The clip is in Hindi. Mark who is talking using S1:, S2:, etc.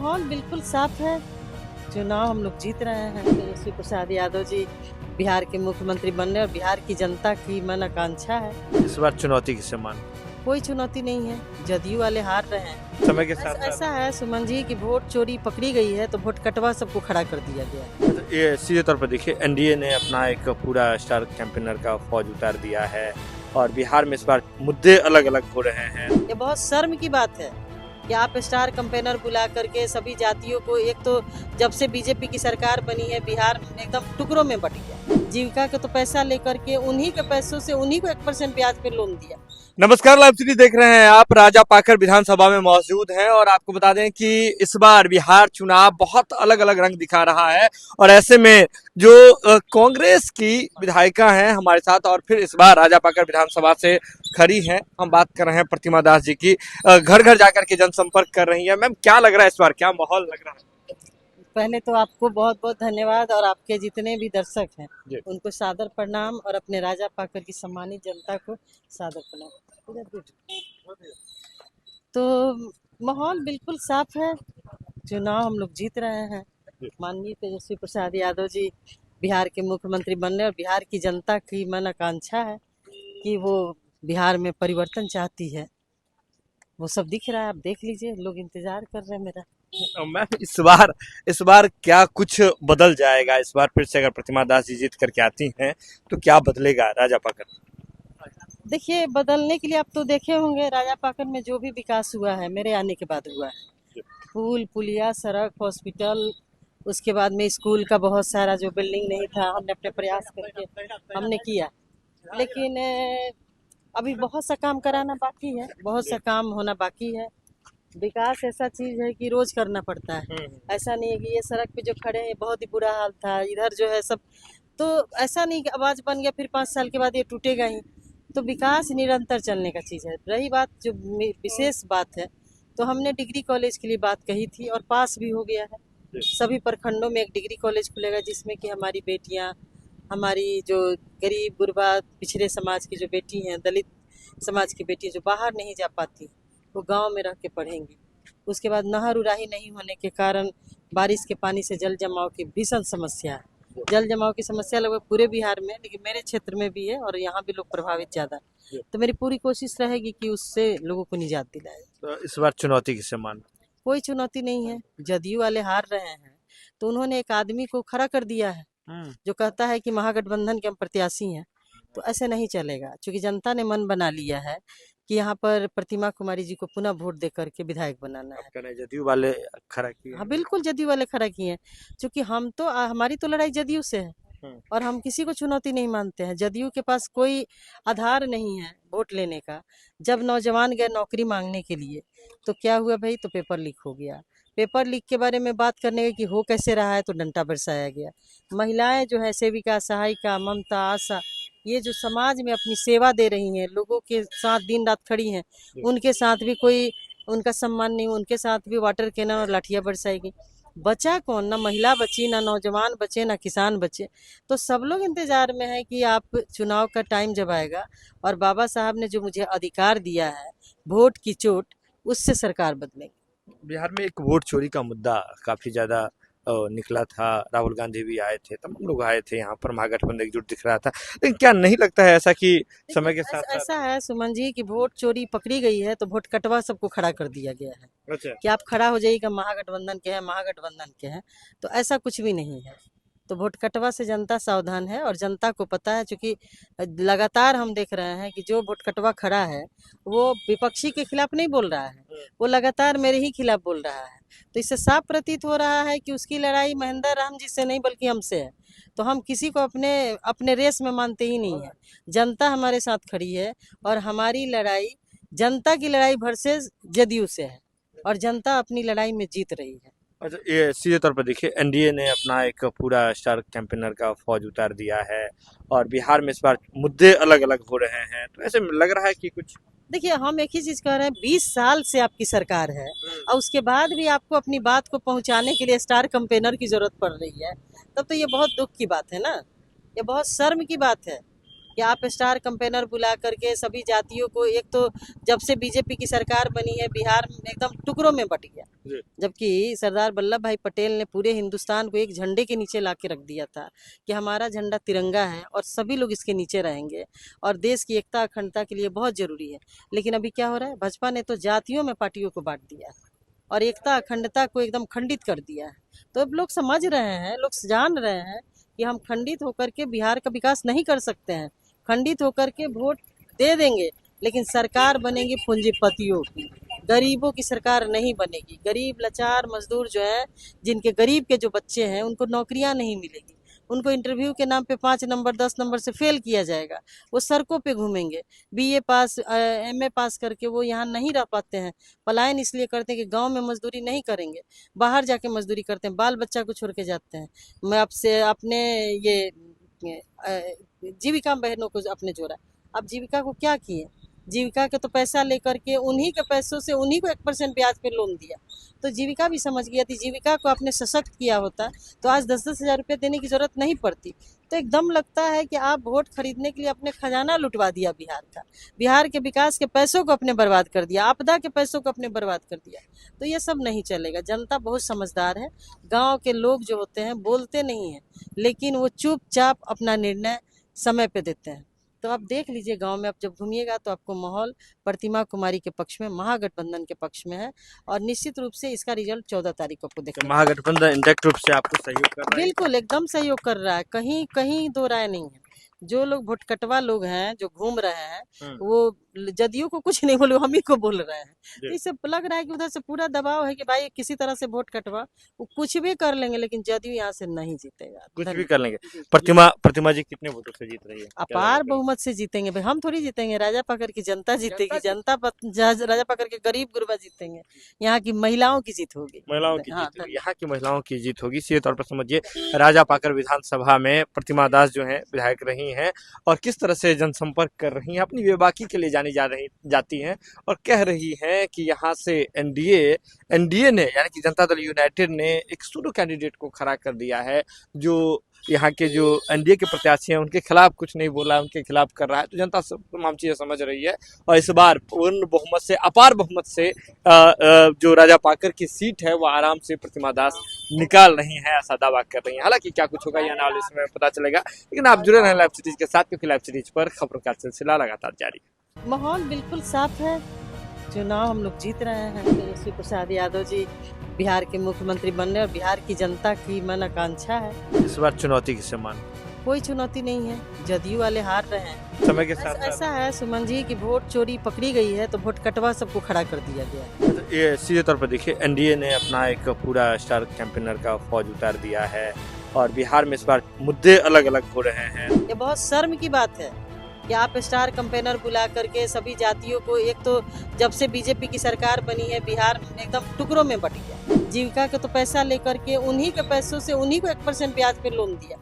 S1: माहौल बिल्कुल साफ है। चुनाव हम लोग जीत रहे हैं। तेजस्वी प्रसाद यादव जी बिहार के मुख्यमंत्री बनने और बिहार की जनता की मन आकांक्षा है।
S2: इस बार चुनौती किसे मान?
S1: कोई चुनौती नहीं है, जदयू वाले हार रहे हैं।
S2: समय के साथ
S1: ऐसा है सुमन जी की वोट चोरी पकड़ी गई है तो वोट कटवा सबको खड़ा कर दिया गया है।
S2: तो ये सीधे तौर पर देखिए, एनडीए ने अपना एक पूरा स्टार कैंपेनर का फौज उतार दिया है और बिहार में इस बार मुद्दे अलग अलग हो रहे हैं।
S1: ये बहुत शर्म की बात है कि आप स्टार कैंपेनर बुला करके सभी जातियों को, एक तो जब से बीजेपी की सरकार बनी है बिहार एकदम टुकड़ों में बट गया। जीविका के तो पैसा लेकर के उन्हीं के पैसों से उन्हीं को 1% ब्याज पे लोन दिया।
S2: नमस्कार, लाइव सीरीज देख रहे हैं आप। राजा पाकर विधानसभा में मौजूद हैं और आपको बता दें कि इस बार बिहार चुनाव बहुत अलग अलग रंग दिखा रहा है और ऐसे में जो कांग्रेस की विधायिका हैं हमारे साथ और फिर इस बार राजा पाकर विधानसभा से खड़ी हैं। हम बात कर रहे हैं प्रतिमा दास जी की। घर घर जाकर के जनसंपर्क कर रही हैं। मैम, क्या लग रहा है इस बार, क्या माहौल लग रहा है?
S1: पहले तो आपको बहुत बहुत धन्यवाद और आपके जितने भी दर्शक हैं
S2: जी।
S1: उनको सादर प्रणाम और अपने राजा पाकर की सम्मानित जनता को सादर प्रणाम। तो माहौल बिल्कुल साफ है। चुनाव हम लोग जीत रहे हैं। माननीय तेजस्वी प्रसाद यादव जी बिहार के मुख्यमंत्री बनने और बिहार की जनता की मन आकांक्षा है कि वो बिहार में परिवर्तन चाहती है। वो सब दिख रहा है, आप देख लीजिए, लोग इंतजार कर रहे हैं मेरा।
S2: मैम, इस बार क्या कुछ बदल जाएगा? इस बार फिर से अगर प्रतिमा दास जी जीत करके आती हैं तो क्या बदलेगा राजा पाकर?
S1: देखिए, बदलने के लिए आप तो देखे होंगे राजा पाकर में जो भी विकास हुआ है मेरे आने के बाद हुआ है। पुल पुलिया, सड़क, हॉस्पिटल, उसके बाद में स्कूल का बहुत सारा जो बिल्डिंग नहीं था हमने अपने प्रयास करके हमने किया। लेकिन अभी बहुत सा काम कराना बाकी है, बहुत सा काम होना बाकी है। विकास ऐसा चीज है कि रोज करना पड़ता है। ऐसा नहीं है कि ये सड़क पे जो खड़े हैं बहुत ही बुरा हाल था, इधर जो है सब, तो ऐसा नहीं कि आवाज बन गया फिर 5 साल के बाद ये टूटेगा ही। तो विकास निरंतर चलने का चीज है। रही बात जो विशेष बात है, तो हमने डिग्री कॉलेज के लिए बात कही थी और पास भी हो गया है। सभी प्रखंडों में एक डिग्री कॉलेज खुलेगा जिसमें कि हमारी बेटियां, हमारी जो गरीब गुरबा पिछड़े समाज की जो बेटी हैं, दलित समाज की बेटी जो बाहर नहीं जा पाती, वो गांव में रह के पढ़ेंगी। उसके बाद नहर उराही नहीं होने के कारण बारिश के पानी से जल जमाव की भीषण समस्या है। जल जमाव की समस्या लगभग पूरे बिहार में, लेकिन मेरे क्षेत्र में भी है और यहाँ भी लोग प्रभावित ज़्यादा। तो मेरी पूरी कोशिश रहेगी कि उससे लोगों को निजात दिलाए।
S2: तो इस बार चुनौती किसे मान?
S1: कोई चुनौती नहीं है, जदयू वाले हार रहे हैं तो उन्होंने एक आदमी को खड़ा कर दिया है जो कहता है कि महागठबंधन के हम प्रत्याशी हैं। तो ऐसे नहीं चलेगा, क्योंकि जनता ने मन बना लिया है कि यहाँ पर प्रतिमा कुमारी जी को पुनः वोट दे करके विधायक बनाना है।
S2: जदयू वाले खड़ा किए?
S1: हाँ बिल्कुल, जदयू वाले खड़ा किए हैं, क्योंकि हम तो हमारी तो लड़ाई जदयू से है और हम किसी को चुनौती नहीं मानते हैं। जदयू के पास कोई आधार नहीं है वोट लेने का। जब नौजवान गए नौकरी मांगने के लिए तो क्या हुआ भाई, तो पेपर लीक हो गया। पेपर लीक के बारे में बात करने की हो कैसे रहा है, तो डंडा बरसाया गया। महिलाएं जो है सेविका, सहायिका, ममता, आशा, ये जो समाज में अपनी सेवा दे रही हैं, लोगों के साथ दिन रात खड़ी हैं, उनके साथ भी कोई उनका सम्मान नहीं, उनके साथ भी वाटर कैनन और लाठियां बरसाएगी। बचा कौन? ना महिला बची, ना नौजवान बचे, ना किसान बचे। तो सब लोग इंतजार में है कि आप चुनाव का टाइम जब आएगा और बाबा साहब ने जो मुझे अधिकार दिया है वोट की चोट, उससे सरकार बदलेगी।
S2: बिहार में एक वोट चोरी का मुद्दा काफी ज्यादा निकला था। राहुल गांधी भी आए थे, तमाम लोग आए थे यहाँ पर, महागठबंधन एकजुट दिख रहा था। लेकिन क्या नहीं लगता है ऐसा कि समय के साथ
S1: ऐसा है सुमन जी की वोट चोरी पकड़ी गई है तो वोट कटवा सबको खड़ा कर दिया गया है।
S2: अच्छा,
S1: कि आप खड़ा हो जाइएगा, महागठबंधन के हैं, महागठबंधन के हैं, तो ऐसा कुछ भी नहीं है। तो वोट कटवा से जनता सावधान है और जनता को पता है, क्योंकि लगातार हम देख रहे हैं कि जो वोट कटवा खड़ा है वो विपक्षी के खिलाफ नहीं बोल रहा है, वो लगातार मेरे ही खिलाफ बोल रहा है। तो इससे साफ प्रतीत हो रहा है कि उसकी लड़ाई महेंद्र राम जी से नहीं बल्कि हमसे है। तो हम किसी को अपने अपने रेस में मानते ही नहीं है। जनता हमारे साथ खड़ी है और हमारी लड़ाई जनता की लड़ाई वर्सेस जदयू से है और जनता अपनी लड़ाई में जीत रही है।
S2: अच्छा, ये सीधे तौर पर देखिए, एनडीए ने अपना एक पूरा स्टार कैंपेनर का फौज उतार दिया है और बिहार में इस बार मुद्दे अलग अलग हो रहे हैं। तो ऐसे लग रहा है कि कुछ,
S1: देखिए, हम एक ही चीज कह रहे हैं, 20 साल से आपकी सरकार है और उसके बाद भी आपको अपनी बात को पहुंचाने के लिए स्टार कैंपेनर की जरूरत पड़ रही है, तब तो ये बहुत दुख की बात है ना, ये बहुत शर्म की बात है कि आप स्टार कैंपेनर बुला करके सभी जातियों को, एक तो जब से बीजेपी की सरकार बनी है बिहार एकदम टुकड़ों में बट गया, जबकि सरदार वल्लभ भाई पटेल ने पूरे हिंदुस्तान को एक झंडे के नीचे ला के रख दिया था कि हमारा झंडा तिरंगा है और सभी लोग इसके नीचे रहेंगे और देश की एकता अखंडता के लिए बहुत जरूरी है। लेकिन अभी क्या हो रहा है, भाजपा ने तो जातियों में पार्टियों को बांट दिया है और एकता अखंडता को एकदम खंडित कर दिया है। तो अब लोग समझ रहे हैं, लोग जान रहे हैं कि हम खंडित होकर के बिहार का विकास नहीं कर सकते हैं। खंडित होकर के वोट दे देंगे लेकिन सरकार बनेगी पूंजीपतियों की, गरीबों की सरकार नहीं बनेगी। गरीब लाचार मजदूर जो है, जिनके गरीब के जो बच्चे हैं उनको नौकरियां नहीं मिलेगी, उनको इंटरव्यू के नाम पे 5 नंबर 10 नंबर से फेल किया जाएगा, वो सड़कों पे घूमेंगे। बीए पास एमए पास करके वो यहाँ नहीं रह पाते हैं, पलायन इसलिए करते हैं कि गांव में मजदूरी नहीं करेंगे, बाहर जाके मजदूरी करते हैं, बाल बच्चा को छोड़ के जाते हैं। मैं आपसे अपने ये जीविका बहनों को अपने जोड़ा, अब जीविका को क्या किए, जीविका के तो पैसा लेकर के उन्हीं के पैसों से उन्हीं को 1% ब्याज पे लोन दिया। तो जीविका भी समझ गया थी, जीविका को आपने सशक्त किया होता तो आज 10-10 हज़ार रुपये देने की जरूरत नहीं पड़ती। तो एकदम लगता है कि आप वोट खरीदने के लिए अपने खजाना लुटवा दिया बिहार का, बिहार के विकास के पैसों को अपने बर्बाद कर दिया, आपदा के पैसों को अपने बर्बाद कर दिया। तो ये सब नहीं चलेगा। जनता बहुत समझदार है, गाँव के लोग जो होते हैं बोलते नहीं हैं लेकिन वो चुपचाप अपना निर्णय समय पे देते हैं। तो आप देख लीजिए, गांव में आप जब घूमिएगा तो आपको माहौल प्रतिमा कुमारी के पक्ष में, महागठबंधन के पक्ष में है और निश्चित रूप से इसका रिजल्ट 14 तारीख को आपको देखने
S2: महागठबंधन इंडेक्ट रूप से आपको सहयोग कर रहा है?
S1: बिल्कुल एकदम सहयोग कर रहा है, कहीं कहीं दो राय नहीं है। जो लोग भोटकटवा लोग हैं जो घूम रहे हैं वो जदयू को कुछ नहीं बोले, हम ही को बोल रहे हैं। तो इससे लग रहा है कि उधर से पूरा दबाव है कि भाई किसी तरह से वोट कटवा, वो कुछ भी कर लेंगे लेकिन जदयू यहाँ से नहीं जीतेगा।
S2: कुछ भी कर लेंगे। प्रतिमा जी कितने वोटों से जीत रही है?
S1: अपार बहुमत से जीतेंगे भाई, हम थोड़ी जीतेंगे, राजा पकड़ की जनता जीतेगी, राजा पकड़ के गरीब गुरबा जीतेंगे। यहाँ की महिलाओं की जीत होगी,
S2: महिलाओं की जीत होगी, यहाँ की महिलाओं की जीत होगी। सीधे तौर पर समझिए, राजा पाकर विधानसभा में प्रतिमा दास जो है विधायक रही हैं और किस तरह से जनसंपर्क कर रही हैं, अपनी बेबाकी के लिए जाती हैं और कह रही हैं कि यहाँ से एनडीए ने यानी कि जनता दल यूनाइटेड ने एक सूडो कैंडिडेट को खड़ा कर दिया है, जो यहाँ के जो एनडीए के प्रत्याशी हैं उनके खिलाफ कुछ नहीं बोला, उनके खिलाफ कर रहा है। तो जनता सब तमाम चीजें समझ रही है और इस बार पूर्ण बहुमत से, अपार बहुमत से जो राजा पाकर की सीट है वो आराम से प्रतिमा दास निकाल रही है, ऐसा दावा कर रही है। हालांकि क्या कुछ होगा ये एनालिसिस में पता चलेगा, लेकिन आप जुड़े रहें लाइव सीरीज के साथ, क्योंकि लाइव सीरीज पर खबरों का सिलसिला लगातार जारी है।
S1: माहौल बिल्कुल साफ है, चुनाव हम लोग जीत रहे हैं। तेजस्वी प्रसाद यादव जी बिहार के मुख्यमंत्री बनने और बिहार की जनता की मन आकांक्षा है।
S2: इस बार चुनौती किसे मान?
S1: कोई चुनौती नहीं है, जदयू वाले हार रहे हैं।
S2: समय के साथ
S1: ऐसा है सुमन जी की वोट चोरी पकड़ी गई है तो वोट कटवा सबको खड़ा कर दिया गया है।
S2: तो ये सीधे तौर पर देखिए, एनडीए ने अपना एक पूरा स्टार कैंपेनर का फौज उतार दिया है और बिहार में इस बार मुद्दे अलग अलग हो रहे हैं।
S1: ये बहुत शर्म की बात है कि आप स्टार कैंपेनर बुला करके सभी जातियों को, एक तो जब से बीजेपी की सरकार बनी है बिहार एकदम टुकड़ों में बट गया, जीविका के तो पैसा लेकर के उन्हीं के पैसों से उन्हीं को 1% ब्याज पे लोन दिया।